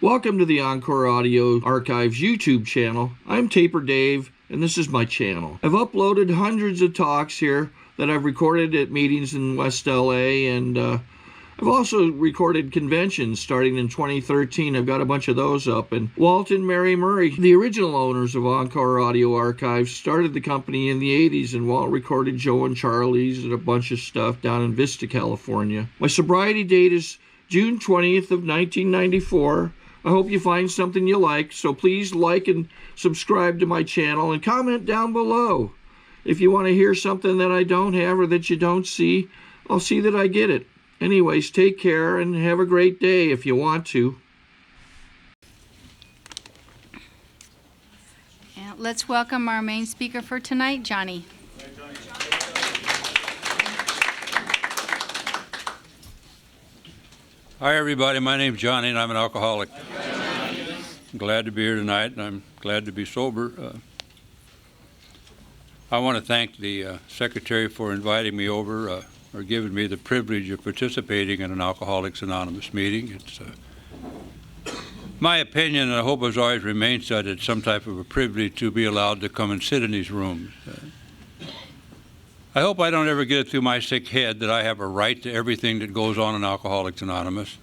Welcome to the Encore Audio Archives YouTube channel. I'm Taper Dave, and this is my channel. I've uploaded hundreds of talks here that I've recorded at meetings in West LA, and I've also recorded conventions starting in 2013. I've got a bunch of those up. And Walt and Mary Murray, the original owners of Encore Audio Archives, started the company in the 80s, and Walt recorded Joe and Charlie's and a bunch of stuff down in Vista, California. My sobriety date is June 20th of 1994. I hope you find something you like, so please like and subscribe to my channel and comment down below. If you want to hear something that I don't have or that you don't see, I'll see that I get it. Anyways, take care and have a great day if you want to. And let's welcome our main speaker for tonight, Johnnie. Hi everybody, my name's Johnnie and I'm an alcoholic. I'm glad to be here tonight, and I'm glad to be sober. I want to thank the Secretary for inviting me over or giving me the privilege of participating in an Alcoholics Anonymous meeting. It's my opinion, and I hope it always remains that it's some type of a privilege to be allowed to come and sit in these rooms. I hope I don't ever get it through my sick head that I have a right to everything that goes on in Alcoholics Anonymous,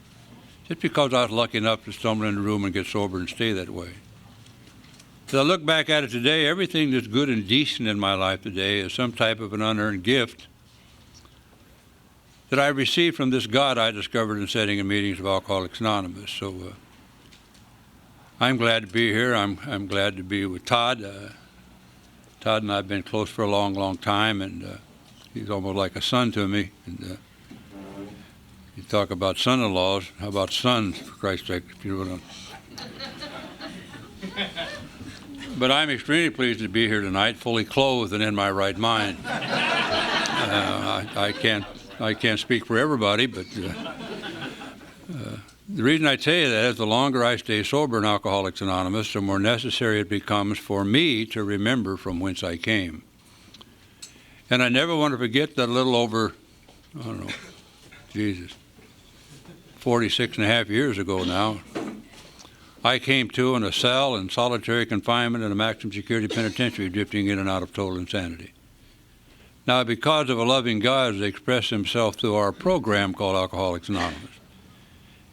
just because I was lucky enough to stumble in the room and get sober and stay that way. As I look back at it today, everything that's good and decent in my life today is some type of an unearned gift that I received from this God I discovered in sitting in meetings of Alcoholics Anonymous. So I'm glad to be here. I'm glad to be with Todd. Todd and I have been close for a long, long time, and he's almost like a son to me. And you talk about son-in-laws. How about sons, for Christ's sake? If you want to. But I'm extremely pleased to be here tonight, fully clothed and in my right mind. I can't speak for everybody, but the reason I tell you that is the longer I stay sober in Alcoholics Anonymous, the more necessary it becomes for me to remember from whence I came. And I never want to forget that a little over, 46 and a half years ago now, I came to in a cell in solitary confinement in a maximum security penitentiary, drifting in and out of total insanity. Now, because of a loving God that expressed himself through our program called Alcoholics Anonymous,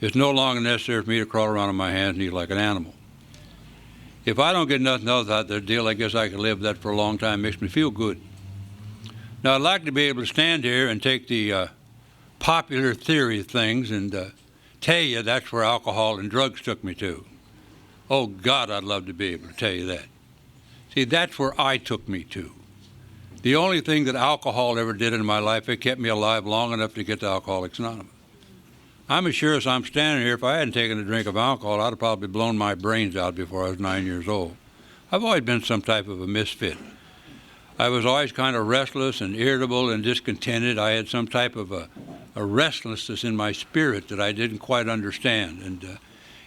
it's no longer necessary for me to crawl around on my hands and eat like an animal. If I don't get nothing else out of the deal, I guess I can live that for a long time. It makes me feel good. Now, I'd like to be able to stand here and take the popular theory of things and tell you that's where alcohol and drugs took me to. Oh, God, I'd love to be able to tell you that. See, that's where I took me to. The only thing that alcohol ever did in my life, it kept me alive long enough to get to Alcoholics Anonymous. I'm as sure as I'm standing here, if I hadn't taken a drink of alcohol, I'd have probably blown my brains out before I was 9 years old. I've always been some type of a misfit. I was always kind of restless and irritable and discontented. I had some type of a restlessness in my spirit that I didn't quite understand, and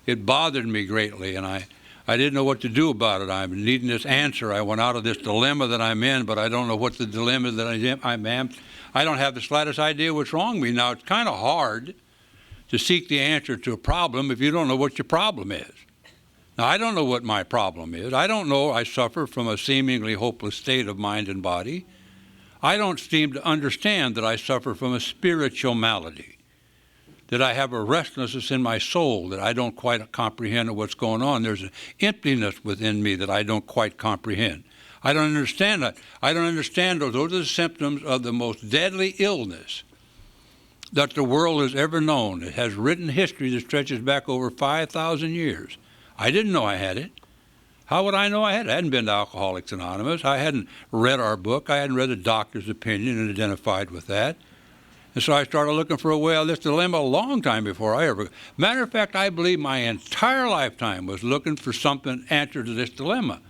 it bothered me greatly, and I didn't know what to do about it. I'm needing this answer. I went out of this dilemma that I'm in, but I don't know what the dilemma that I'm in. I don't have the slightest idea what's wrong with me. Now, it's kind of hard to seek the answer to a problem if you don't know what your problem is. Now, I don't know what my problem is. I don't know I suffer from a seemingly hopeless state of mind and body. I don't seem to understand that I suffer from a spiritual malady, that I have a restlessness in my soul that I don't quite comprehend what's going on. There's an emptiness within me that I don't quite comprehend. I don't understand that. I don't understand those. Those are the symptoms of the most deadly illness that the world has ever known. It has written history that stretches back over 5,000 years. I didn't know I had it. How would I know I had it? I hadn't been to Alcoholics Anonymous. I hadn't read our book. I hadn't read the doctor's opinion and identified with that. And so I started looking for a way out of this dilemma a long time before I ever... Matter of fact, I believe my entire lifetime was looking for something answer to this dilemma.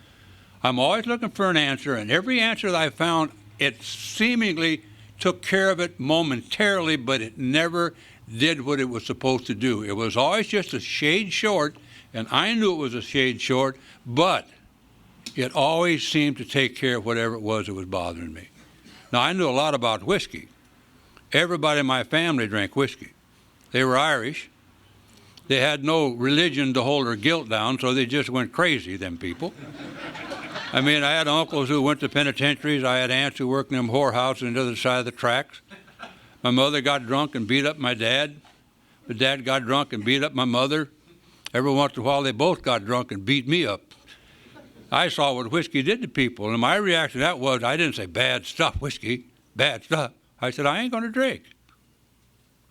I'm always looking for an answer, and every answer that I found, it seemingly took care of it momentarily, but it never did what it was supposed to do. It was always just a shade short, and I knew it was a shade short, but it always seemed to take care of whatever it was that was bothering me. Now, I knew a lot about whiskey. Everybody in my family drank whiskey. They were Irish. They had no religion to hold their guilt down, so they just went crazy, them people. I mean, I had uncles who went to penitentiaries. I had aunts who worked in them whorehouses on the other side of the tracks. My mother got drunk and beat up my dad. My dad got drunk and beat up my mother. Every once in a while, they both got drunk and beat me up. I saw what whiskey did to people, and my reaction to that was, I didn't say, bad stuff, whiskey, bad stuff. I said, I ain't going to drink.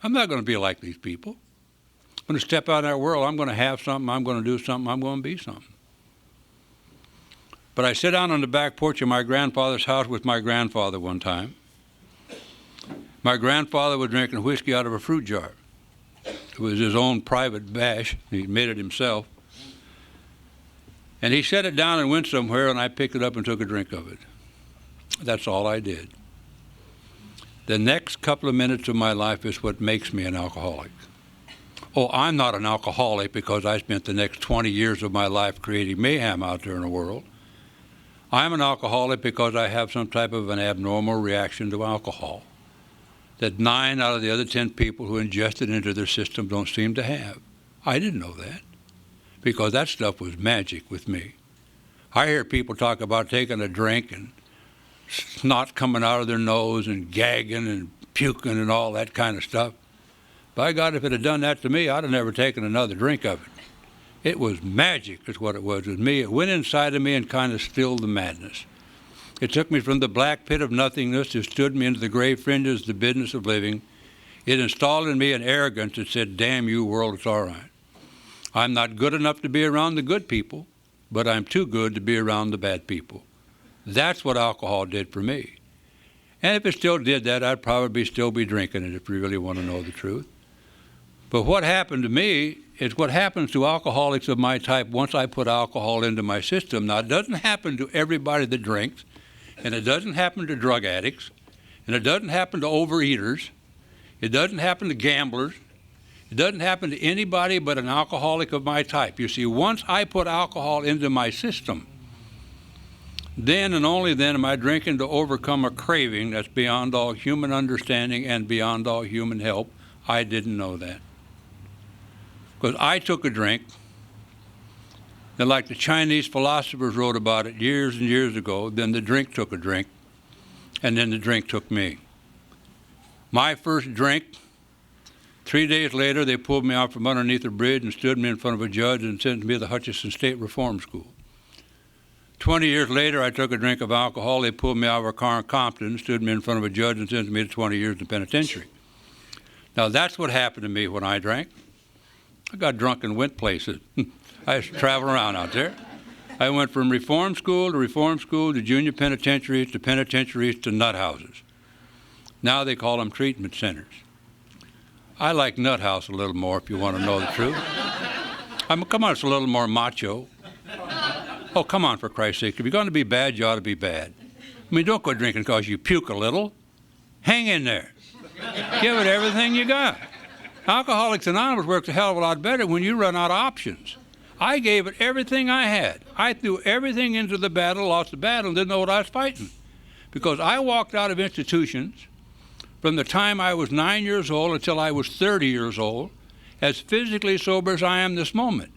I'm not going to be like these people. I'm going to step out in that world. I'm going to have something. I'm going to do something. I'm going to be something. But I sit down on the back porch of my grandfather's house with my grandfather one time. My grandfather was drinking whiskey out of a fruit jar. It was his own private bash. He made it himself. And he set it down and went somewhere, and I picked it up and took a drink of it. That's all I did. The next couple of minutes of my life is what makes me an alcoholic. Oh, I'm not an alcoholic because I spent the next 20 years of my life creating mayhem out there in the world. I'm an alcoholic because I have some type of an abnormal reaction to alcohol that 9 out of the other 10 people who ingest it into their system don't seem to have. I didn't know that because that stuff was magic with me. I hear people talk about taking a drink and snot coming out of their nose and gagging and puking and all that kind of stuff. By God, if it had done that to me, I'd have never taken another drink of it. It was magic is what it was with me. It went inside of me and kind of stilled the madness. It took me from the black pit of nothingness. It stood me into the gray fringes of the business of living. It installed in me an arrogance that said, damn you world, it's all right. I'm not good enough to be around the good people, but I'm too good to be around the bad people. That's what alcohol did for me. And if it still did that, I'd probably still be drinking it if you really want to know the truth. But what happened to me is what happens to alcoholics of my type once I put alcohol into my system. Now, it doesn't happen to everybody that drinks, and it doesn't happen to drug addicts, and it doesn't happen to overeaters. It doesn't happen to gamblers. It doesn't happen to anybody but an alcoholic of my type. You see, once I put alcohol into my system, then and only then am I drinking to overcome a craving that's beyond all human understanding and beyond all human help. I didn't know that. Because I took a drink, and like the Chinese philosophers wrote about it years and years ago, then the drink took a drink, and then the drink took me. My first drink, 3 days later, they pulled me out from underneath a bridge and stood me in front of a judge and sent me to the Hutchinson State Reform School. 20 years later, I took a drink of alcohol. They pulled me out of a car in Compton, stood me in front of a judge, and sent me to 20 years in the penitentiary. Now, that's what happened to me when I drank. I got drunk and went places. I used to travel around out there. I went from reform school to junior penitentiaries to nut houses. Now they call them treatment centers. I like nut house a little more if you want to know the truth. Come on, it's a little more macho. Oh, come on, for Christ's sake. If you're going to be bad, you ought to be bad. I mean, don't go drinking because you puke a little. Hang in there. Give it everything you got. Alcoholics Anonymous works a hell of a lot better when you run out of options. I gave it everything I had. I threw everything into the battle, lost the battle, and didn't know what I was fighting. Because I walked out of institutions from the time I was 9 years old until I was 30 years old, as physically sober as I am this moment.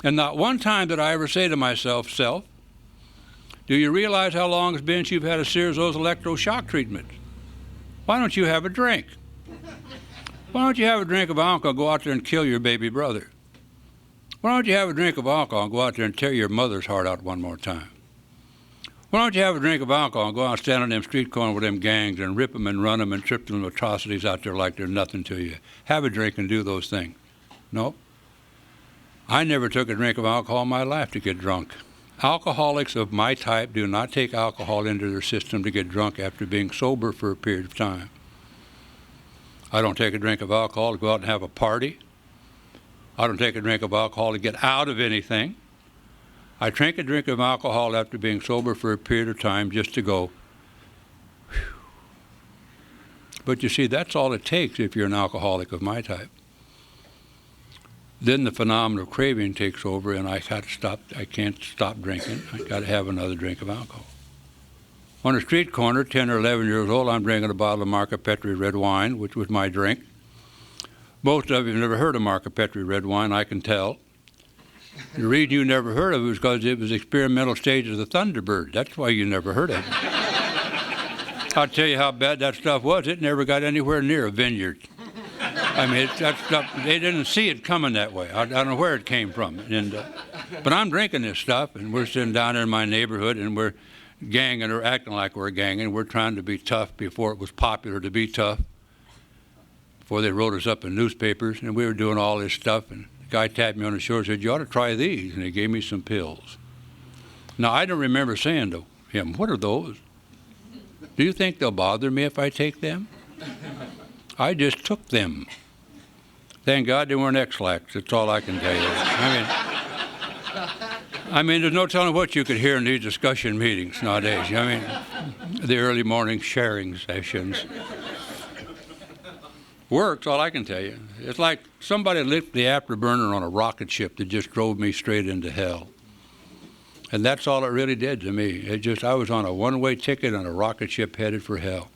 And not one time did I ever say to myself, self, do you realize how long it's been since you've had a series of those electroshock treatments? Why don't you have a drink? Why don't you have a drink of alcohol and go out there and kill your baby brother? Why don't you have a drink of alcohol and go out there and tear your mother's heart out one more time? Why don't you have a drink of alcohol and go out and stand on them street corners with them gangs and rip them and run them and trip them atrocities out there like they're nothing to you? Have a drink and do those things. No. I never took a drink of alcohol in my life to get drunk. Alcoholics of my type do not take alcohol into their system to get drunk after being sober for a period of time. I don't take a drink of alcohol to go out and have a party. I don't take a drink of alcohol to get out of anything. I drink a drink of alcohol after being sober for a period of time just to go, whew. But you see, that's all it takes if you're an alcoholic of my type. Then the phenomenon of craving takes over, and I can't stop drinking. I got to have another drink of alcohol. On a street corner, 10 or 11 years old, I'm drinking a bottle of Marca Petri red wine, which was my drink. Most of you have never heard of Marco Petri red wine, I can tell. The reason you never heard of it was because it was experimental stages of the Thunderbird. That's why you never heard of it. I'll tell you how bad that stuff was. It never got anywhere near a vineyard. I mean, that stuff, they didn't see it coming that way. I don't know where it came from. But I'm drinking this stuff, and we're sitting down in my neighborhood, and we're ganging or acting like we're ganging. We're trying to be tough before it was popular to be tough, before they wrote us up in newspapers, and we were doing all this stuff, and the guy tapped me on the shoulder and said, "You ought to try these," and he gave me some pills. Now, I don't remember saying to him, "What are those? Do you think they'll bother me if I take them?" I just took them. Thank God they weren't X-Lax. That's all I can tell you. I mean, there's no telling what you could hear in these discussion meetings nowadays. I mean, the early morning sharing sessions. Works, all I can tell you. It's like somebody lit the afterburner on a rocket ship that just drove me straight into hell. And that's all it really did to me. I was on a one-way ticket on a rocket ship headed for hell.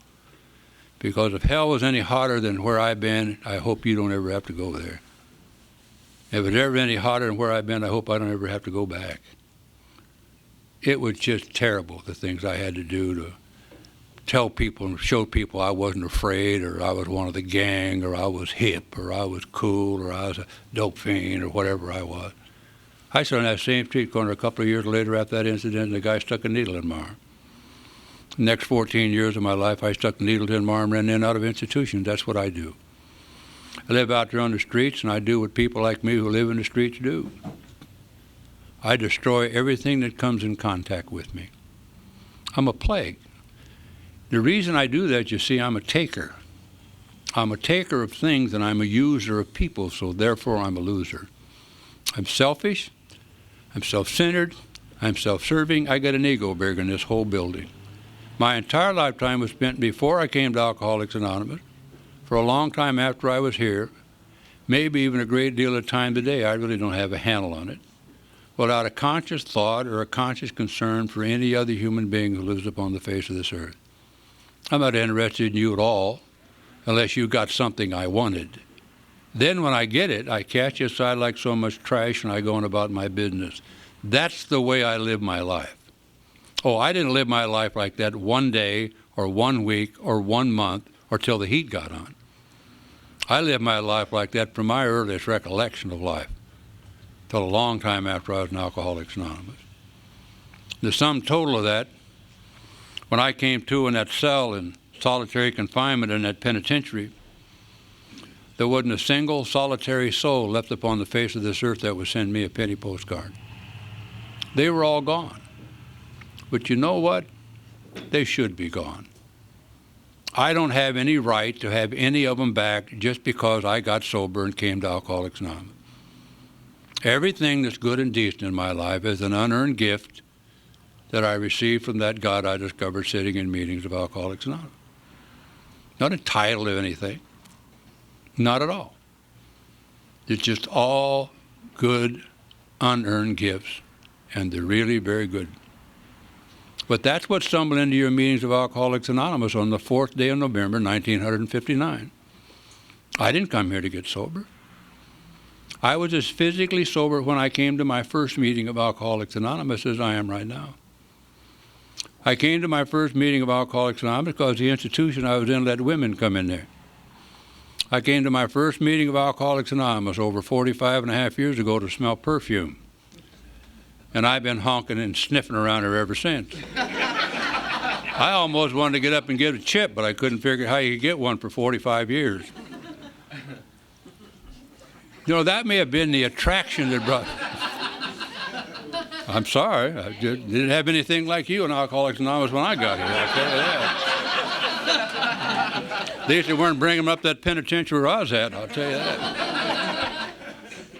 Because if hell was any hotter than where I've been, I hope you don't ever have to go there. If it's ever any hotter than where I've been, I hope I don't ever have to go back. It was just terrible, the things I had to do to tell people and show people I wasn't afraid, or I was one of the gang, or I was hip, or I was cool, or I was a dope fiend, or whatever I was. I stood on that same street corner a couple of years later after that incident, and the guy stuck a needle in my arm. The next 14 years of my life, I stuck needles in my arm, ran in and out of institutions. That's what I do. I live out there on the streets, and I do what people like me who live in the streets do. I destroy everything that comes in contact with me. I'm a plague. The reason I do that, you see, I'm a taker. I'm a taker of things, and I'm a user of people, so therefore I'm a loser. I'm selfish. I'm self-centered. I'm self-serving. I got an ego bigger than this whole building. My entire lifetime was spent before I came to Alcoholics Anonymous, for a long time after I was here, maybe even a great deal of time today. I really don't have a handle on it, without a conscious thought or a conscious concern for any other human being who lives upon the face of this earth. I'm not interested in you at all, unless you got something I wanted. Then when I get it, I catch you aside like so much trash, and I go on about my business. That's the way I live my life. Oh, I didn't live my life like that one day or 1 week or 1 month or till the heat got on. I lived my life like that from my earliest recollection of life till a long time after I was in Alcoholics Anonymous. The sum total of that, when I came to in that cell in solitary confinement in that penitentiary, there wasn't a single solitary soul left upon the face of this earth that would send me a penny postcard. They were all gone. But you know what? They should be gone. I don't have any right to have any of them back just because I got sober and came to Alcoholics Anonymous. Everything that's good and decent in my life is an unearned gift that I received from that God I discovered sitting in meetings of Alcoholics Anonymous. Not entitled to anything. Not at all. It's just all good, unearned gifts, and they're really very good. But that's what stumbled into your meetings of Alcoholics Anonymous on the 4th day of November, 1959. I didn't come here to get sober. I was as physically sober when I came to my first meeting of Alcoholics Anonymous as I am right now. I came to my first meeting of Alcoholics Anonymous because the institution I was in let women come in there. I came to my first meeting of Alcoholics Anonymous over 45 and a half years ago to smell perfume. And I've been honking and sniffing around her ever since. I almost wanted to get up and get a chip, but I couldn't figure out how you could get one for 45 years. You know, that may have been the attraction that brought... I'm sorry, I didn't have anything like you in Alcoholics Anonymous when I got here, I'll tell you that. At least they weren't bringing them up that penitentiary where I was at, I'll tell you that.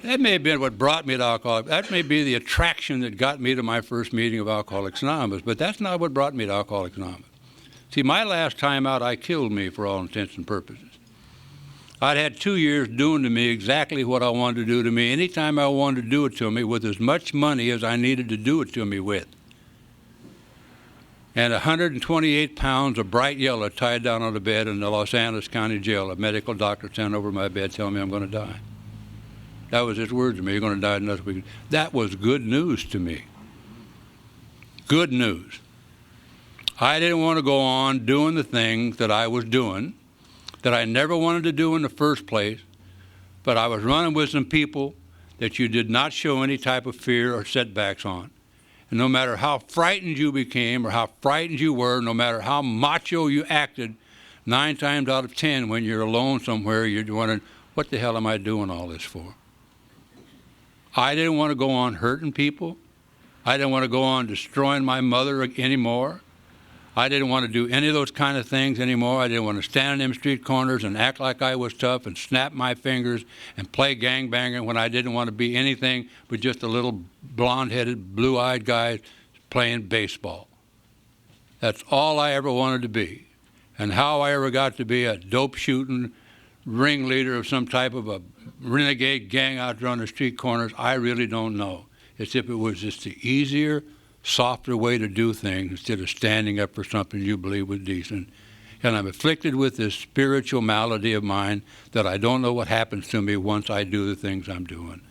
That may have been what brought me to Alcoholics. That may be the attraction that got me to my first meeting of Alcoholics Anonymous, but that's not what brought me to Alcoholics Anonymous. See, my last time out, I killed me for all intents and purposes. I'd had 2 years doing to me exactly what I wanted to do to me, anytime I wanted to do it to me, with as much money as I needed to do it to me with. and 128 pounds of bright yellow tied down on the bed in the Los Angeles County Jail. A medical doctor standing over my bed telling me I'm going to die. That was his words to me, you're going to die in another week. That was good news to me. Good news. I didn't want to go on doing the things that I was doing, that I never wanted to do in the first place, but I was running with some people that you did not show any type of fear or setbacks on. And no matter how frightened you became or how frightened you were, no matter how macho you acted, 9 times out of 10 when you're alone somewhere, you're wondering, what the hell am I doing all this for? I didn't want to go on hurting people. I didn't want to go on destroying my mother anymore. I didn't want to do any of those kind of things anymore. I didn't want to stand in them street corners and act like I was tough and snap my fingers and play gangbanger when I didn't want to be anything but just a little blonde-headed, blue-eyed guy playing baseball. That's all I ever wanted to be. And how I ever got to be a dope-shooting ringleader of some type of a renegade gang out there on the street corners, I really don't know. It's if it was just the easier, softer way to do things instead of standing up for something you believe was decent. And I'm afflicted with this spiritual malady of mine that I don't know what happens to me once I do the things I'm doing.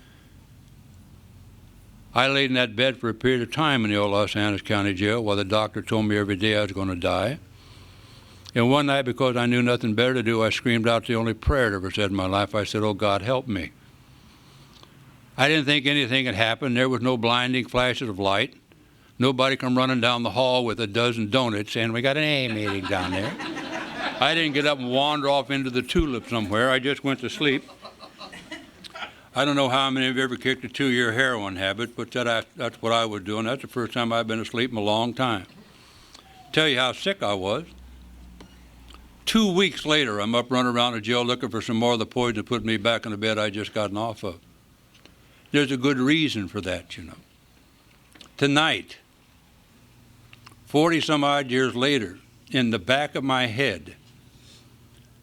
I laid in that bed for a period of time in the old Los Angeles County Jail while the doctor told me every day I was going to die. And one night, because I knew nothing better to do, I screamed out the only prayer I'd ever said in my life. I said, "Oh, God, help me." I didn't think anything had happened. There was no blinding flashes of light. Nobody come running down the hall with a dozen donuts saying, "We got an A meeting down there." I didn't get up and wander off into the tulip somewhere. I just went to sleep. I don't know how many of you ever kicked a 2-year heroin habit, but that's what I was doing. That's the first time I've been asleep in a long time. Tell you how sick I was. 2 weeks later, I'm up running around the jail looking for some more of the poison to put me back in the bed I just gotten off of. There's a good reason for that, you know. Tonight, 40-some-odd years later, in the back of my head,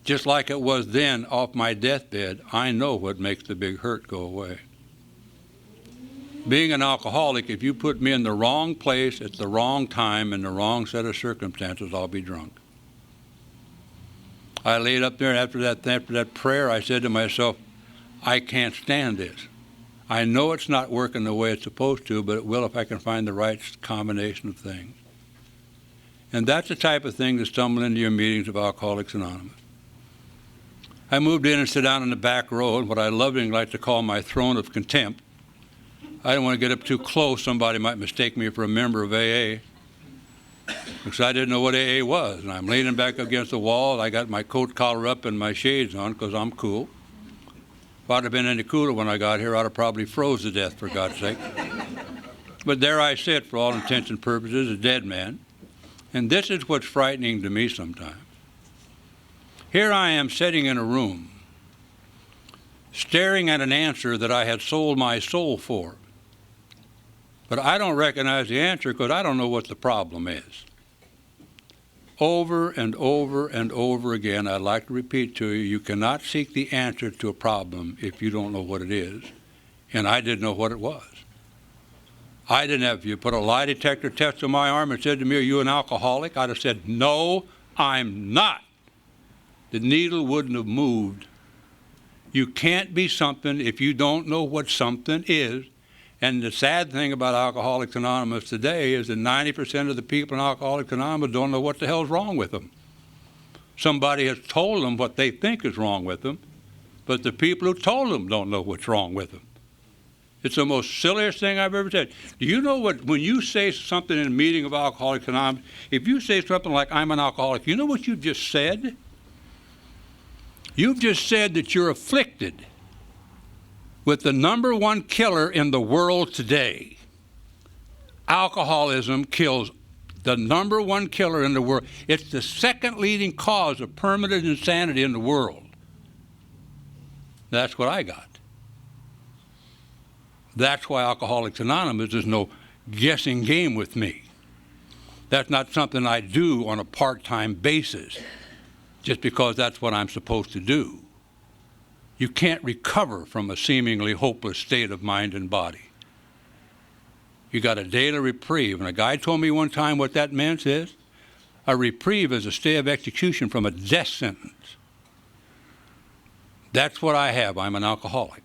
just like it was then off my deathbed, I know what makes the big hurt go away. Being an alcoholic, if you put me in the wrong place at the wrong time in the wrong set of circumstances, I'll be drunk. I laid up there, and after that prayer, I said to myself, I can't stand this. I know it's not working the way it's supposed to, but it will if I can find the right combination of things. And that's the type of thing that stumble into your meetings of Alcoholics Anonymous. I moved in and sat down in the back row in what I lovingly like to call my throne of contempt. I didn't want to get up too close. Somebody might mistake me for a member of AA, because I didn't know what AA was. And I'm leaning back against the wall. I got my coat collar up and my shades on because I'm cool. If I'd have been any cooler when I got here, I'd have probably froze to death, for God's sake. But there I sit, for all intents and purposes, a dead man. And this is what's frightening to me sometimes. Here I am sitting in a room, staring at an answer that I had sold my soul for. But I don't recognize the answer because I don't know what the problem is. Over and over and over again, I'd like to repeat to you, you cannot seek the answer to a problem if you don't know what it is. And I didn't know what it was. I didn't have, if you put a lie detector test on my arm and said to me, "Are you an alcoholic?" I'd have said, "No, I'm not." The needle wouldn't have moved. You can't be something if you don't know what something is. And the sad thing about Alcoholics Anonymous today is that 90% of the people in Alcoholics Anonymous don't know what the hell's wrong with them. Somebody has told them what they think is wrong with them, but the people who told them don't know what's wrong with them. It's the most silliest thing I've ever said. Do you know what, when you say something in a meeting of Alcoholics Anonymous, if you say something like, "I'm an alcoholic," you know what you've just said? You've just said that you're afflicted with the #1 killer in the world today. Alcoholism kills the #1 killer in the world. It's the second leading cause of permanent insanity in the world. That's what I got. That's why Alcoholics Anonymous is no guessing game with me. That's not something I do on a part-time basis just because that's what I'm supposed to do. You can't recover from a seemingly hopeless state of mind and body. You got a daily reprieve. And a guy told me one time what that meant is, a reprieve is a stay of execution from a death sentence. That's what I have. I'm an alcoholic.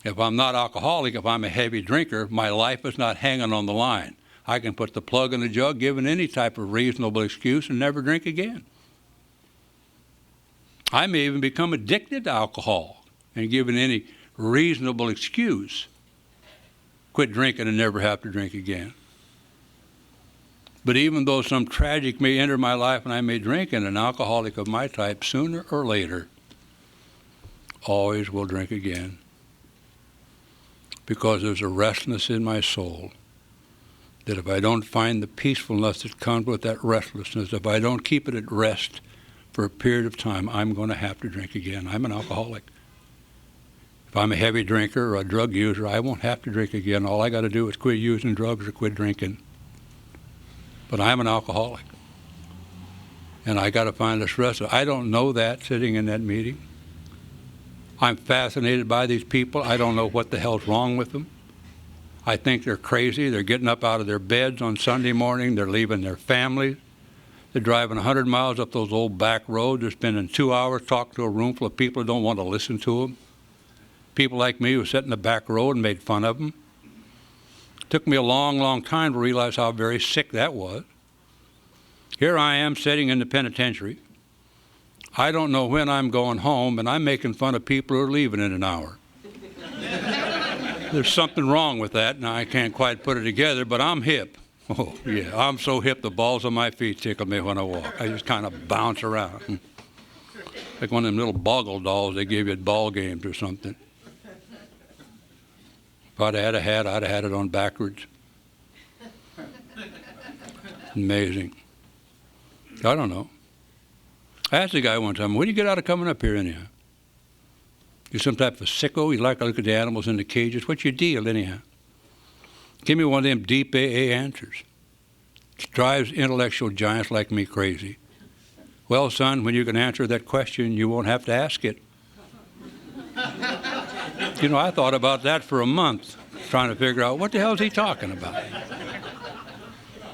If I'm not alcoholic, if I'm a heavy drinker, my life is not hanging on the line. I can put the plug in the jug, given any type of reasonable excuse, and never drink again. I may even become addicted to alcohol, and given any reasonable excuse, quit drinking and never have to drink again. But even though some tragic may enter my life and I may drink, and an alcoholic of my type, sooner or later, always will drink again. Because there's a restlessness in my soul that if I don't find the peacefulness that comes with that restlessness, if I don't keep it at rest for a period of time, I'm going to have to drink again. I'm an alcoholic. If I'm a heavy drinker or a drug user, I won't have to drink again. All I got to do is quit using drugs or quit drinking. But I'm an alcoholic. And I got to find this rest. I don't know that sitting in that meeting. I'm fascinated by these people. I don't know what the hell's wrong with them. I think they're crazy. They're getting up out of their beds on Sunday morning. They're leaving their families. They're driving 100 miles up those old back roads. They're spending 2 hours talking to a room full of people who don't want to listen to them. People like me who sat in the back road and made fun of them. It took me a long, long time to realize how very sick that was. Here I am sitting in the penitentiary. I don't know when I'm going home, and I'm making fun of people who are leaving in an hour. There's something wrong with that, and I can't quite put it together, but I'm hip. Oh, yeah, I'm so hip the balls of my feet tickle me when I walk. I just kind of bounce around. Like one of them little boggle dolls they give you at ball games or something. If I'd had a hat, I'd have had it on backwards. Amazing. I don't know. I asked the guy one time, what do you get out of coming up here anyhow? You some type of sicko? You like to look at the animals in the cages? What's your deal anyhow? Give me one of them deep AA answers. It drives intellectual giants like me crazy. Well, son, when you can answer that question, you won't have to ask it. You know, I thought about that for a month, trying to figure out what the hell is he talking about.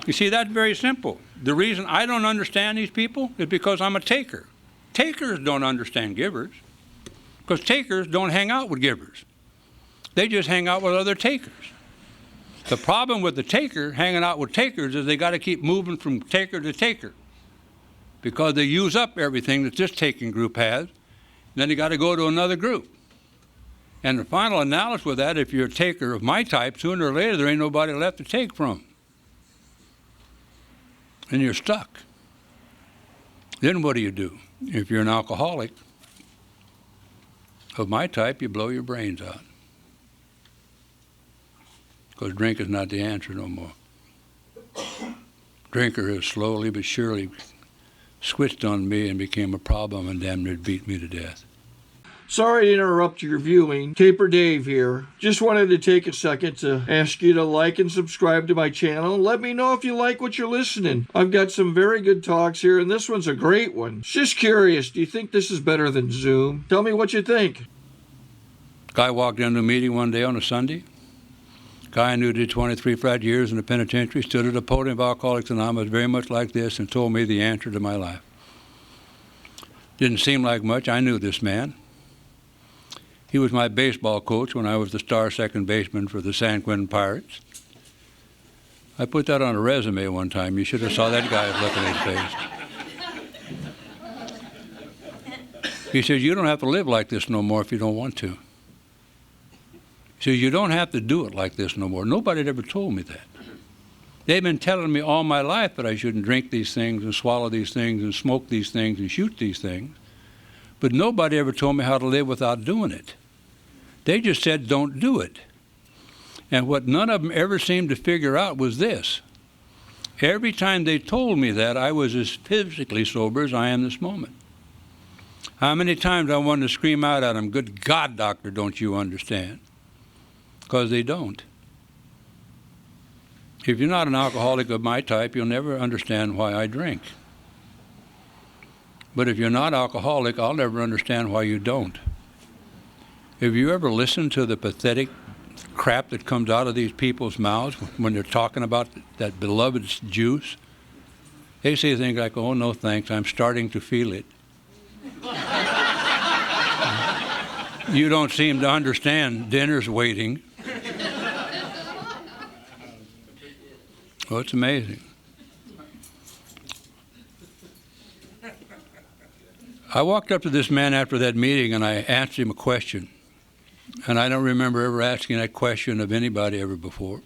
You see, that's very simple. The reason I don't understand these people is because I'm a taker. Takers don't understand givers, because takers don't hang out with givers. They just hang out with other takers. The problem with the taker hanging out with takers is they got to keep moving from taker to taker, because they use up everything that this taking group has. Then they got to go to another group. And the final analysis with that, if you're a taker of my type, sooner or later there ain't nobody left to take from. And you're stuck. Then what do? If you're an alcoholic of my type, you blow your brains out. Because drink is not the answer no more. Drinker has slowly but surely switched on me and became a problem and damn near beat me to death. Sorry to interrupt your viewing. Taper Dave here. Just wanted to take a second to ask you to like and subscribe to my channel. Let me know if you like what you're listening. I've got some very good talks here, and this one's a great one. Just curious, do you think this is better than Zoom? Tell me what you think. Guy walked into a meeting one day on a Sunday. Guy I knew did 23 flat years in the penitentiary, stood at a podium of Alcoholics Anonymous very much like this and told me the answer to my life. Didn't seem like much. I knew this man. He was my baseball coach when I was the star second baseman for the San Quentin Pirates. I put that on a resume one time. You should have saw that guy look at his face. He said, you don't have to live like this no more if you don't want to. He said, you don't have to do it like this no more. Nobody had ever told me that. They've been telling me all my life that I shouldn't drink these things and swallow these things and smoke these things and shoot these things. But nobody ever told me how to live without doing it. They just said, don't do it. And what none of them ever seemed to figure out was this. Every time they told me that, I was as physically sober as I am this moment. How many times I wanted to scream out at them, good God, doctor, don't you understand? Because they don't. If you're not an alcoholic of my type, you'll never understand why I drink. But if you're not alcoholic, I'll never understand why you don't. If you ever listen to the pathetic crap that comes out of these people's mouths when they're talking about that beloved juice. They say things like, "Oh, no thanks, I'm starting to feel it." You don't seem to understand. Dinner's waiting. Oh, it's amazing. I walked up to this man after that meeting and I asked him a question. And I don't remember ever asking that question of anybody ever before.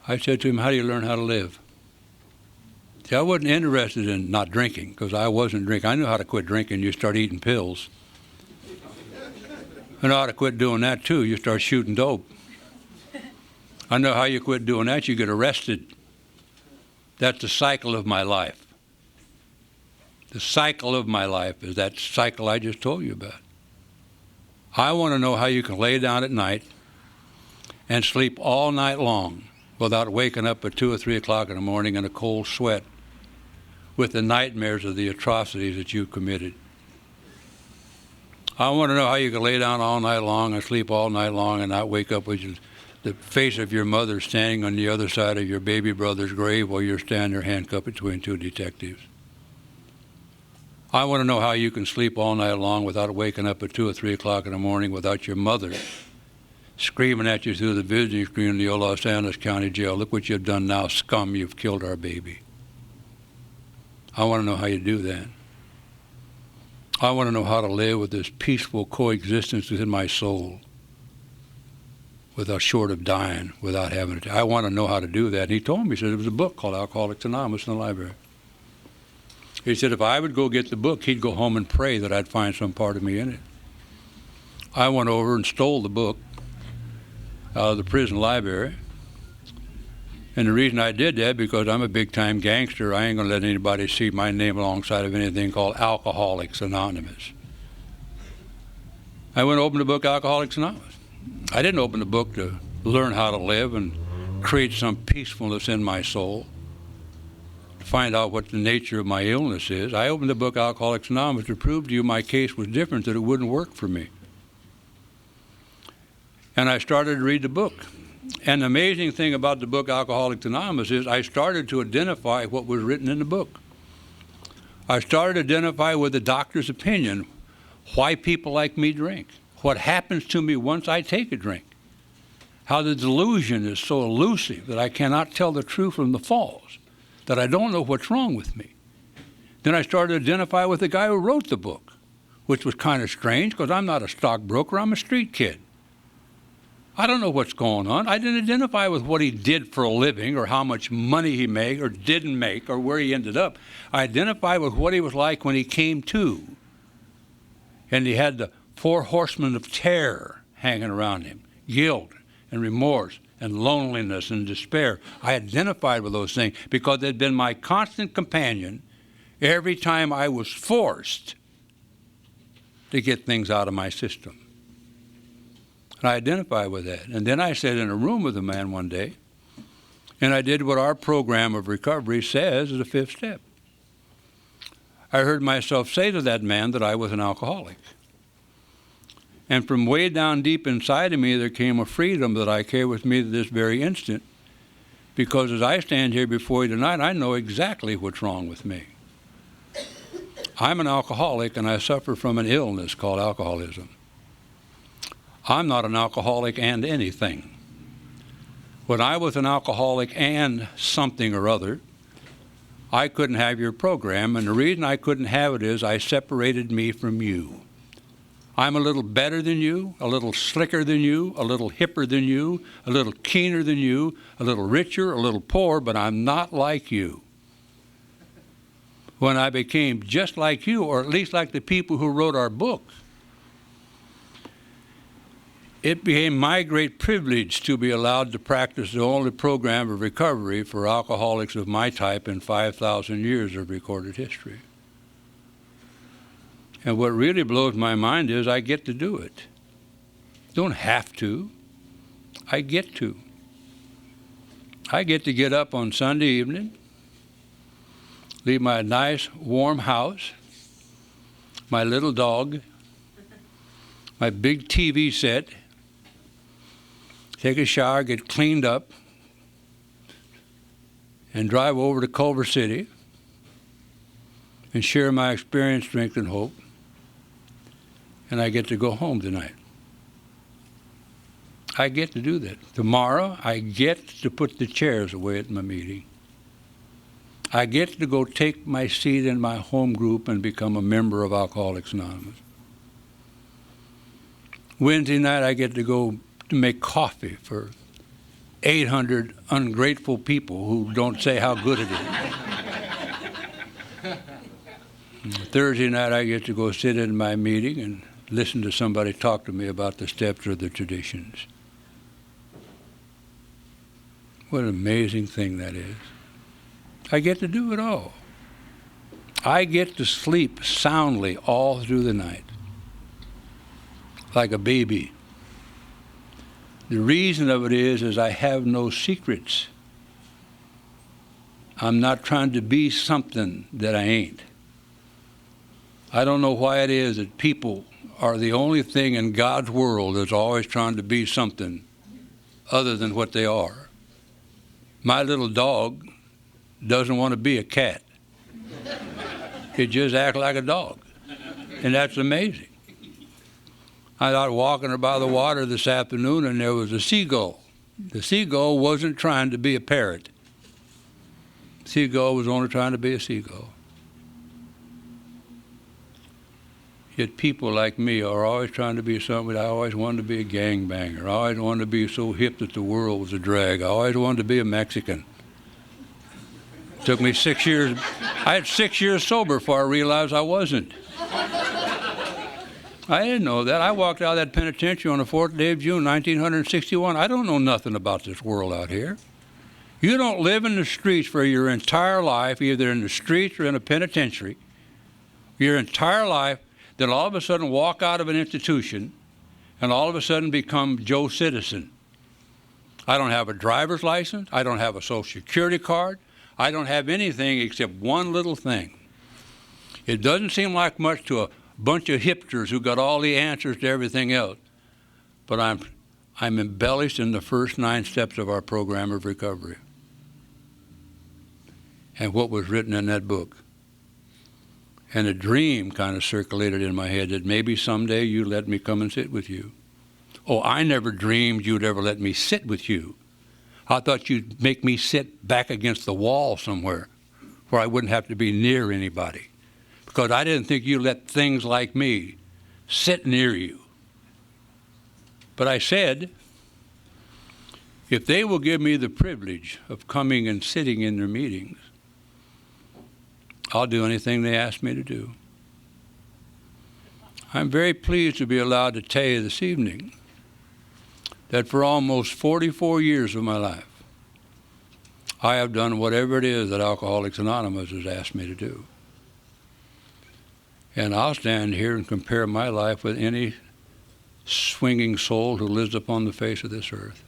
I said to him, "How do you learn how to live?" See, I wasn't interested in not drinking, because I wasn't drinking. I knew how to quit drinking. You start eating pills. I know how to quit doing that too. You start shooting dope. I know how you quit doing that. You get arrested. That's the cycle of my life. The cycle of my life is that cycle I just told you about. I want to know how you can lay down at night and sleep all night long without waking up at 2 or 3 o'clock in the morning in a cold sweat with the nightmares of the atrocities that you committed. I want to know how you can lay down all night long and sleep all night long and not wake up with the face of your mother standing on the other side of your baby brother's grave while you're standing there handcuffed between 2 detectives. I want to know how you can sleep all night long without waking up at 2 or 3 o'clock in the morning without your mother screaming at you through the visiting screen in the old Los Angeles County Jail. "Look what you've done now, scum, you've killed our baby." I want to know how you do that. I want to know how to live with this peaceful coexistence within my soul without short of dying, without having it. I want to know how to do that. And he told me, he said, there was a book called Alcoholics Anonymous in the library. He said if I would go get the book, he'd go home and pray that I'd find some part of me in it. I went over and stole the book out of the prison library. And the reason I did that, because I'm a big-time gangster, I ain't going to let anybody see my name alongside of anything called Alcoholics Anonymous. I went and opened the book Alcoholics Anonymous. I didn't open the book to learn how to live and create some peacefulness in my soul, to find out what the nature of my illness is. I opened the book Alcoholics Anonymous to prove to you my case was different, that it wouldn't work for me. And I started to read the book. And the amazing thing about the book Alcoholics Anonymous is I started to identify what was written in the book. I started to identify with the doctor's opinion why people like me drink, what happens to me once I take a drink, how the delusion is so elusive that I cannot tell the true from the false, that I don't know what's wrong with me. Then I started to identify with the guy who wrote the book, which was kind of strange because I'm not a stockbroker, I'm a street kid. I don't know what's going on. I didn't identify with what he did for a living or how much money he made or didn't make or where he ended up. I identified with what he was like when he came to. And he had the 4 horsemen of terror hanging around him, guilt and remorse and loneliness and despair. I identified with those things because they'd been my constant companion every time I was forced to get things out of my system. And I identify with that. And then I sat in a room with a man one day, and I did what our program of recovery says is the 5th step. I heard myself say to that man that I was an alcoholic. And from way down deep inside of me, there came a freedom that I carry with me to this very instant, because as I stand here before you tonight, I know exactly what's wrong with me. I'm an alcoholic, and I suffer from an illness called alcoholism. I'm not an alcoholic and anything. When I was an alcoholic and something or other, I couldn't have your program, and the reason I couldn't have it is I separated me from you. I'm a little better than you, a little slicker than you, a little hipper than you, a little keener than you, a little richer, a little poorer, but I'm not like you. When I became just like you, or at least like the people who wrote our book, it became my great privilege to be allowed to practice the only program of recovery for alcoholics of my type in 5,000 years of recorded history. And what really blows my mind is I get to do it. Don't have to. I get to. I get to get up on Sunday evening, leave my nice warm house, my little dog, my big TV set, take a shower, get cleaned up, and drive over to Culver City and share my experience, strength, and hope. And I get to go home tonight. I get to do that. Tomorrow, I get to put the chairs away at my meeting. I get to go take my seat in my home group and become a member of Alcoholics Anonymous. Wednesday night, I get to go to make coffee for 800 ungrateful people who don't say how good it is. Thursday night, I get to go sit in my meeting and listen to somebody talk to me about the steps or the traditions. What an amazing thing that is. I get to do it all. I get to sleep soundly all through the night, like a baby. The reason of it is I have no secrets. I'm not trying to be something that I ain't. I don't know why it is that people are the only thing in God's world that's always trying to be something other than what they are. My little dog doesn't want to be a cat. It just acts like a dog. And that's amazing. I was out walking by the water this afternoon and there was a seagull. The seagull wasn't trying to be a parrot. The seagull was only trying to be a seagull. Yet people like me are always trying to be something. I always wanted to be a gangbanger. I always wanted to be so hip that the world was a drag. I always wanted to be a Mexican. It took me 6 years. I had 6 years sober before I realized I wasn't. I didn't know that. I walked out of that penitentiary on the 4th day of June, 1961. I don't know nothing about this world out here. You don't live in the streets for your entire life, either in the streets or in a penitentiary, your entire life, then all of a sudden walk out of an institution and all of a sudden become Joe Citizen. I don't have a driver's license. I don't have a Social Security card. I don't have anything except one little thing. It doesn't seem like much to a bunch of hipsters who got all the answers to everything else, but I'm embellished in the first 9 steps of our program of recovery and what was written in that book. And a dream kind of circulated in my head that maybe someday you'd let me come and sit with you. Oh, I never dreamed you'd ever let me sit with you. I thought you'd make me sit back against the wall somewhere where I wouldn't have to be near anybody, because I didn't think you'd let things like me sit near you. But I said, if they will give me the privilege of coming and sitting in their meetings, I'll do anything they ask me to do. I'm very pleased to be allowed to tell you this evening that for almost 44 years of my life, I have done whatever it is that Alcoholics Anonymous has asked me to do. And I'll stand here and compare my life with any swinging soul who lives upon the face of this earth.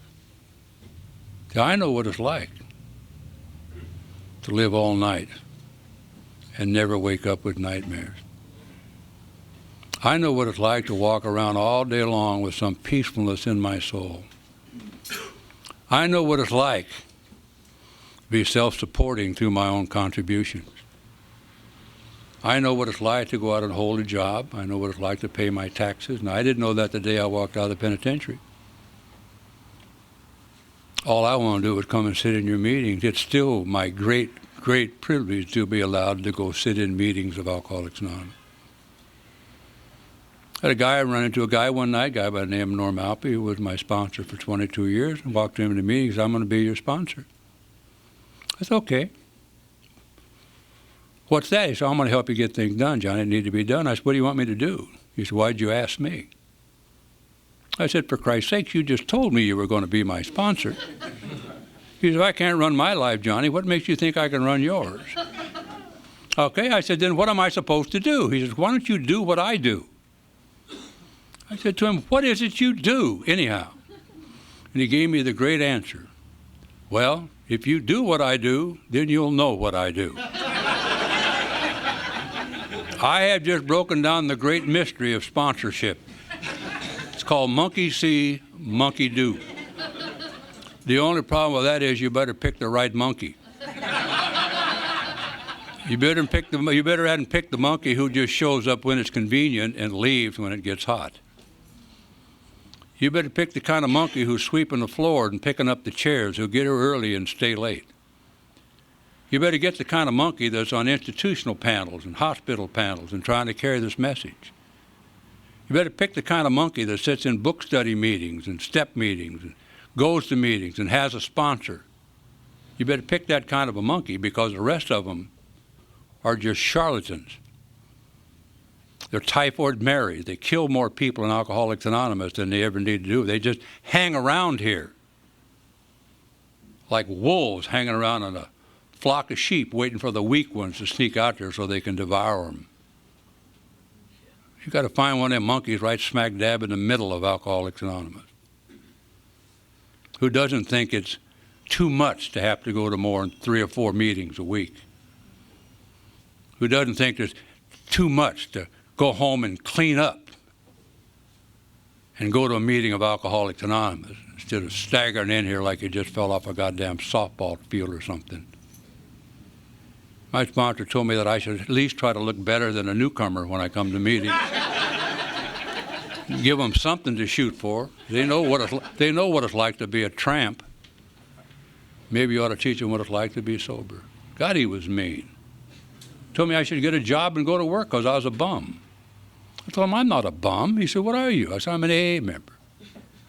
I know what it's like to live all night and never wake up with nightmares. I know what it's like to walk around all day long with some peacefulness in my soul. I know what it's like to be self-supporting through my own contributions. I know what it's like to go out and hold a job. I know what it's like to pay my taxes. And I didn't know that the day I walked out of the penitentiary. All I want to do is come and sit in your meetings. It's still my great privilege to be allowed to go sit in meetings of Alcoholics Anonymous. I ran into a guy one night, a guy by the name of Norm Alpe, who was my sponsor for 22 years, and walked to him in the meetings. I'm going to be your sponsor. I said, okay. What's that? He said, I'm going to help you get things done, Johnny. It need to be done. I said, what do you want me to do? He said, why'd you ask me? I said, for Christ's sake, you just told me you were going to be my sponsor. He said, I can't run my life, Johnny. What makes you think I can run yours? Okay, I said, then what am I supposed to do? He says, why don't you do what I do? I said to him, what is it you do, anyhow? And he gave me the great answer. Well, if you do what I do, then you'll know what I do. I have just broken down the great mystery of sponsorship. It's called monkey see, monkey do. The only problem with that is you better pick the right monkey. You better hadn't picked the monkey who just shows up when it's convenient and leaves when it gets hot. You better pick the kind of monkey who's sweeping the floor and picking up the chairs, who'll get here early and stay late. You better get the kind of monkey that's on institutional panels and hospital panels and trying to carry this message. You better pick the kind of monkey that sits in book study meetings and step meetings and goes to meetings and has a sponsor. You better pick that kind of a monkey, because the rest of them are just charlatans. They're typhoid Marys. They kill more people in Alcoholics Anonymous than they ever need to do. They just hang around here like wolves hanging around on a flock of sheep waiting for the weak ones to sneak out there so they can devour them. You got to find one of them monkeys right smack dab in the middle of Alcoholics Anonymous, who doesn't think it's too much to have to go to more than 3 or 4 meetings a week, who doesn't think there's too much to go home and clean up and go to a meeting of Alcoholics Anonymous instead of staggering in here like you just fell off a goddamn softball field or something. My sponsor told me that I should at least try to look better than a newcomer when I come to meetings. Give them something to shoot for. They know what it's like to be a tramp. Maybe you ought to teach them what it's like to be sober. God, he was mean. Told me I should get a job and go to work because I was a bum. I told him, I'm not a bum. He said, what are you? I said, I'm an AA member.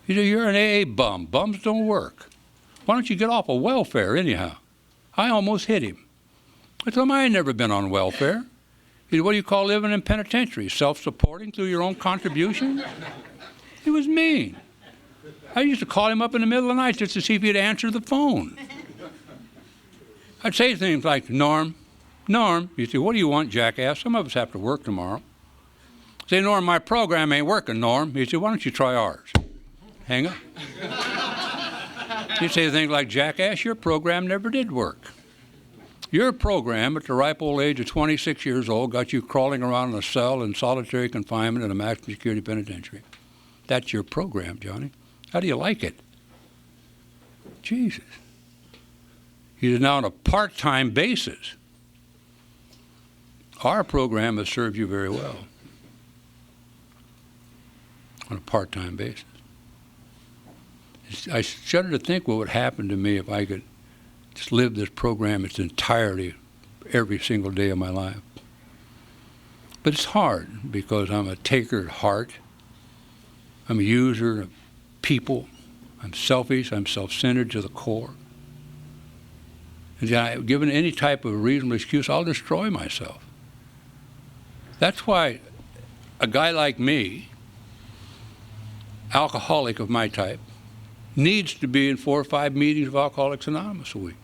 He said, you're an AA bum. Bums don't work. Why don't you get off of welfare anyhow? I almost hit him. I told him I ain't never been on welfare. He said, what do you call living in penitentiary? Self-supporting through your own contribution? He was mean. I used to call him up in the middle of the night just to see if he'd answer the phone. I'd say things like, Norm, you say, what do you want, jackass? Some of us have to work tomorrow. Say, Norm, my program ain't working, Norm. He said, why don't you try ours? Hang up. He'd say things like, jackass, your program never did work. Your program at the ripe old age of 26 years old got you crawling around in a cell in solitary confinement in a maximum security penitentiary. That's your program, Johnny. How do you like it? Jesus. He is now on a part-time basis. Our program has served you very well on a part-time basis. I shudder to think what would happen to me if I could just live this program its entirety every single day of my life. But it's hard because I'm a taker at heart. I'm a user of people. I'm selfish. I'm self-centered to the core. And given any type of reasonable excuse, I'll destroy myself. That's why a guy like me, alcoholic of my type, needs to be in 4 or 5 meetings of Alcoholics Anonymous a week.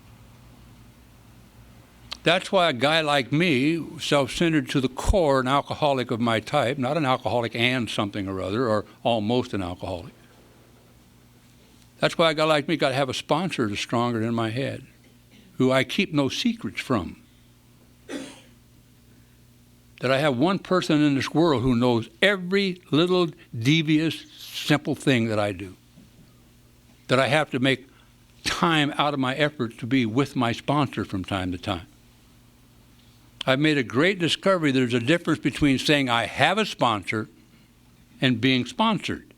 That's why a guy like me, self-centered to the core, an alcoholic of my type, not an alcoholic and something or other, or almost an alcoholic. That's why a guy like me got to have a sponsor that's stronger than my head, who I keep no secrets from. That I have one person in this world who knows every little devious, simple thing that I do. That I have to make time out of my effort to be with my sponsor from time to time. I've made a great discovery. There's a difference between saying I have a sponsor and being sponsored.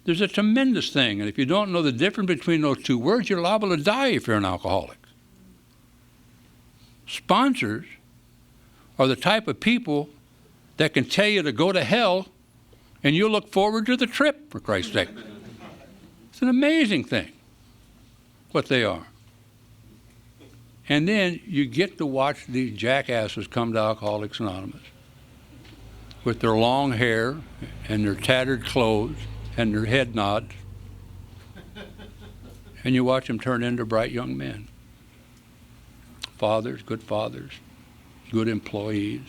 There's a tremendous thing, and if you don't know the difference between those two words, you're liable to die if you're an alcoholic. Sponsors are the type of people that can tell you to go to hell and you'll look forward to the trip, for Christ's sake. It's an amazing thing, what they are. And then you get to watch these jackasses come to Alcoholics Anonymous with their long hair and their tattered clothes and their head nods, and you watch them turn into bright young men. Fathers, good employees,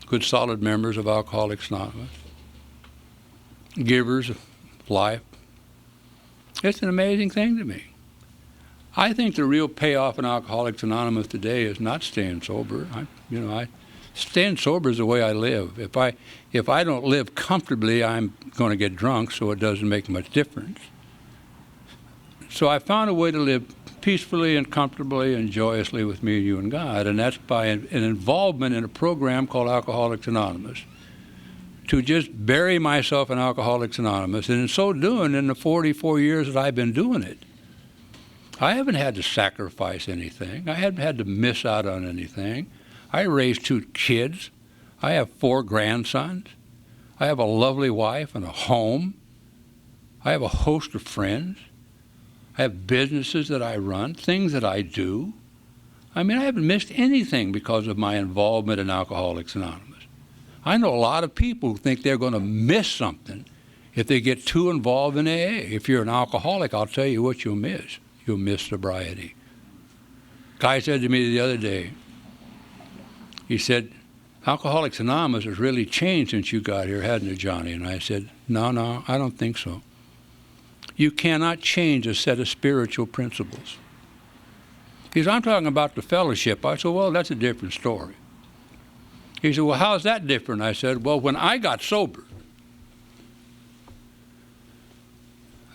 good solid members of Alcoholics Anonymous, givers of life. It's an amazing thing to me. I think the real payoff in Alcoholics Anonymous today is not staying sober. Staying sober is the way I live. If I don't live comfortably, I'm going to get drunk, so it doesn't make much difference. So I found a way to live peacefully and comfortably and joyously with me, you, and God, and that's by an involvement in a program called Alcoholics Anonymous, to just bury myself in Alcoholics Anonymous. And in so doing, in the 44 years that I've been doing it, I haven't had to sacrifice anything. I haven't had to miss out on anything. I raised 2 kids. I have 4 grandsons. I have a lovely wife and a home. I have a host of friends. I have businesses that I run, things that I do. I mean, I haven't missed anything because of my involvement in Alcoholics Anonymous. I know a lot of people who think they're going to miss something if they get too involved in AA. If you're an alcoholic, I'll tell you what you'll miss. You'll miss sobriety. Guy said to me the other day, he said, Alcoholics Anonymous has really changed since you got here, hasn't it, Johnny? And I said, no, I don't think so. You cannot change a set of spiritual principles. He said, I'm talking about the fellowship. I said, well, that's a different story. He said, well, how's that different? I said, well, when I got sober,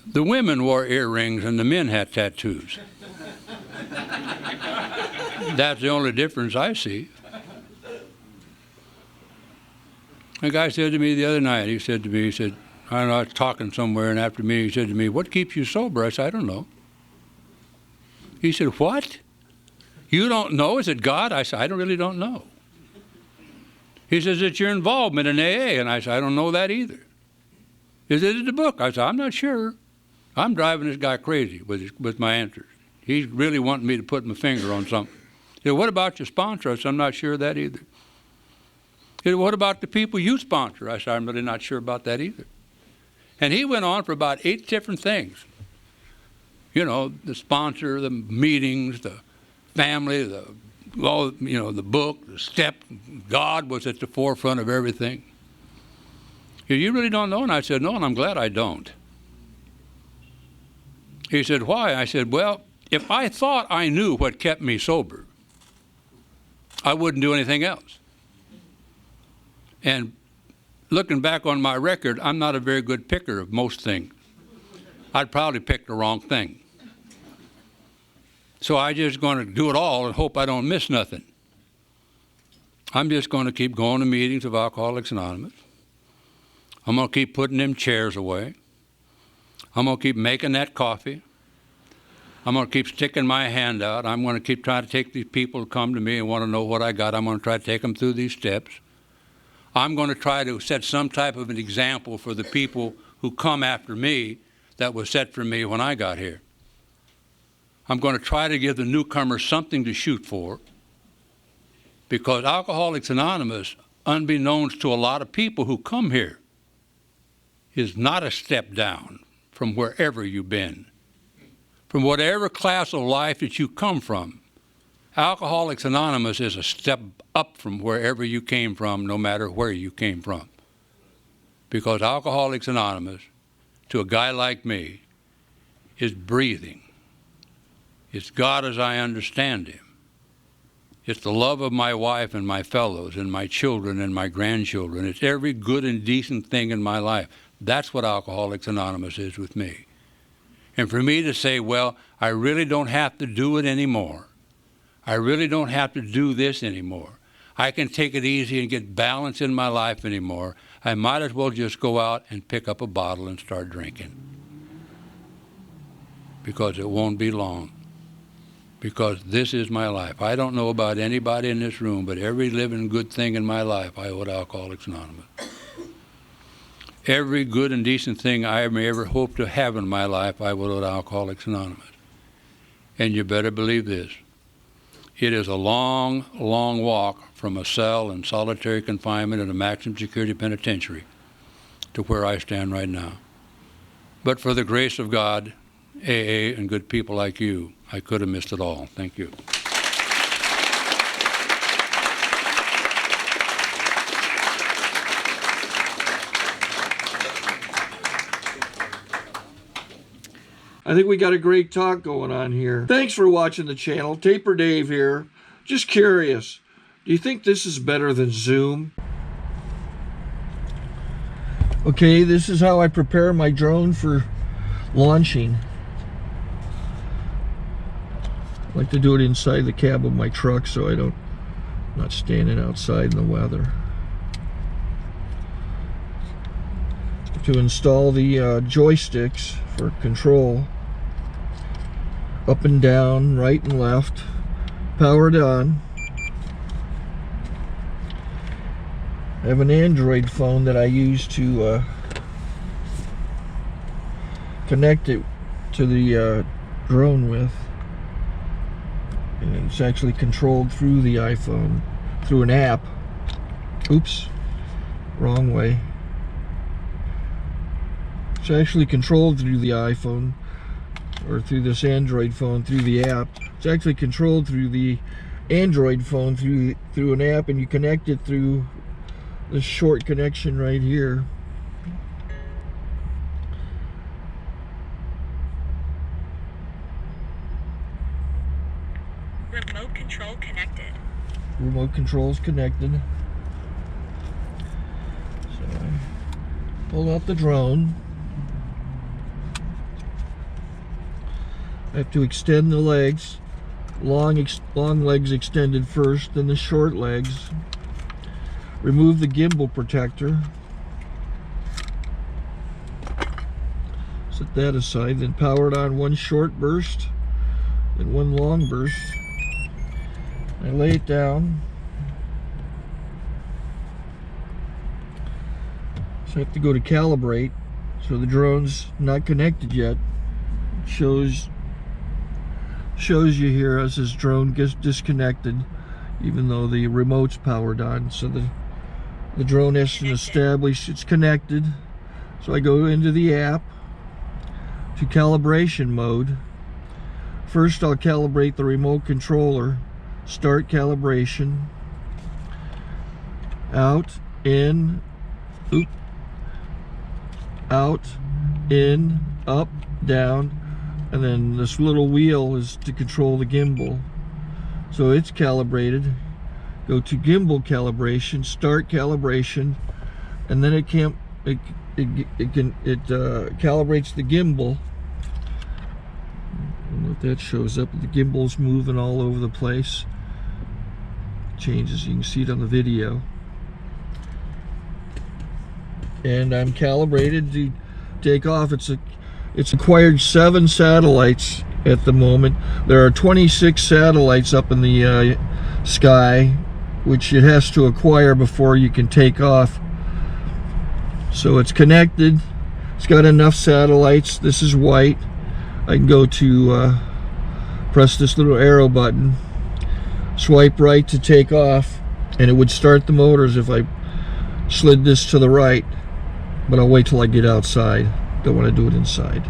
the women wore earrings and the men had tattoos. That's the only difference I see. A guy said to me the other night, he said, I don't know, I was talking somewhere, and after me, he said to me, what keeps you sober? I said, I don't know. He said, what? You don't know? Is it God? I said, really don't know. He says, it's your involvement in AA. And I said, I don't know that either. Is it in the book? I said, I'm not sure. I'm driving this guy crazy with my answers. He's really wanting me to put my finger on something. He said, what about your sponsor? I said, I'm not sure of that either. He said, what about the people you sponsor? I said, I'm really not sure about that either. And he went on for about 8 different things. You know, the sponsor, the meetings, the family, the book, the step. God was at the forefront of everything. He said, you really don't know? And I said, no, and I'm glad I don't. He said, why? I said, well, if I thought I knew what kept me sober, I wouldn't do anything else. And looking back on my record, I'm not a very good picker of most things. I'd probably pick the wrong thing. So I'm just going to do it all and hope I don't miss nothing. I'm just going to keep going to meetings of Alcoholics Anonymous. I'm going to keep putting them chairs away. I'm going to keep making that coffee. I'm going to keep sticking my hand out. I'm going to keep trying to take these people who come to me and want to know what I got. I'm going to try to take them through these steps. I'm going to try to set some type of an example for the people who come after me that was set for me when I got here. I'm going to try to give the newcomers something to shoot for, because Alcoholics Anonymous, unbeknownst to a lot of people who come here, is not a step down from wherever you've been. From whatever class of life that you come from, Alcoholics Anonymous is a step up from wherever you came from, no matter where you came from. Because Alcoholics Anonymous, to a guy like me, is breathing. It's God as I understand him. It's the love of my wife and my fellows and my children and my grandchildren. It's every good and decent thing in my life. That's what Alcoholics Anonymous is with me. And for me to say, well, I really don't have to do it anymore. I really don't have to do this anymore. I can take it easy and get balance in my life anymore. I might as well just go out and pick up a bottle and start drinking. Because it won't be long. Because this is my life. I don't know about anybody in this room, but every living good thing in my life I owe to Alcoholics Anonymous. Every good and decent thing I may ever hope to have in my life I will owe to Alcoholics Anonymous. And you better believe this. It is a long, long walk from a cell in solitary confinement in a maximum security penitentiary to where I stand right now. But for the grace of God, AA, and good people like you, I could have missed it all. Thank you. I think we got a great talk going on here. Thanks for watching the channel. Taper Dave here. Just curious, do you think this is better than Zoom? Okay, this is how I prepare my drone for launching. I like to do it inside the cab of my truck so I'm not standing outside in the weather. To install the joysticks for control, up and down, right and left, powered on. I have an Android phone that I use to connect it to the drone with, and it's actually controlled through the iPhone, through an app. Oops, wrong way. It's actually controlled through the iPhone, or through this Android phone, through the app. It's actually controlled through the Android phone through an app, and you connect it through this short connection right here. Remote control connected. Remote control's connected. So I pull out the drone. I have to extend the legs. Long legs extended first, then the short legs. Remove the gimbal protector. Set that aside, then power it on one short burst, then one long burst. I lay it down. So I have to go to calibrate. So the drone's not connected yet. It shows you here as this drone gets disconnected, even though the remote's powered on. So the drone has to establish it's connected. So I go into the app to calibration mode. First I'll calibrate the remote controller. Start calibration. Out, in, oop, out, in, up, down, and then this little wheel is to control the gimbal. So it's calibrated. Go to gimbal calibration, start calibration, and then it calibrates the gimbal. I don't know if that shows up. The gimbal's moving all over the place. Changes, you can see it on the video. And I'm calibrated to take off. It's acquired 7 satellites at the moment. There are 26 satellites up in the sky, which it has to acquire before you can take off. So it's connected. It's got enough satellites. This is white. I can go to press this little arrow button, swipe right to take off, and it would start the motors if I slid this to the right. But I'll wait till I get outside. Don't want to do it inside.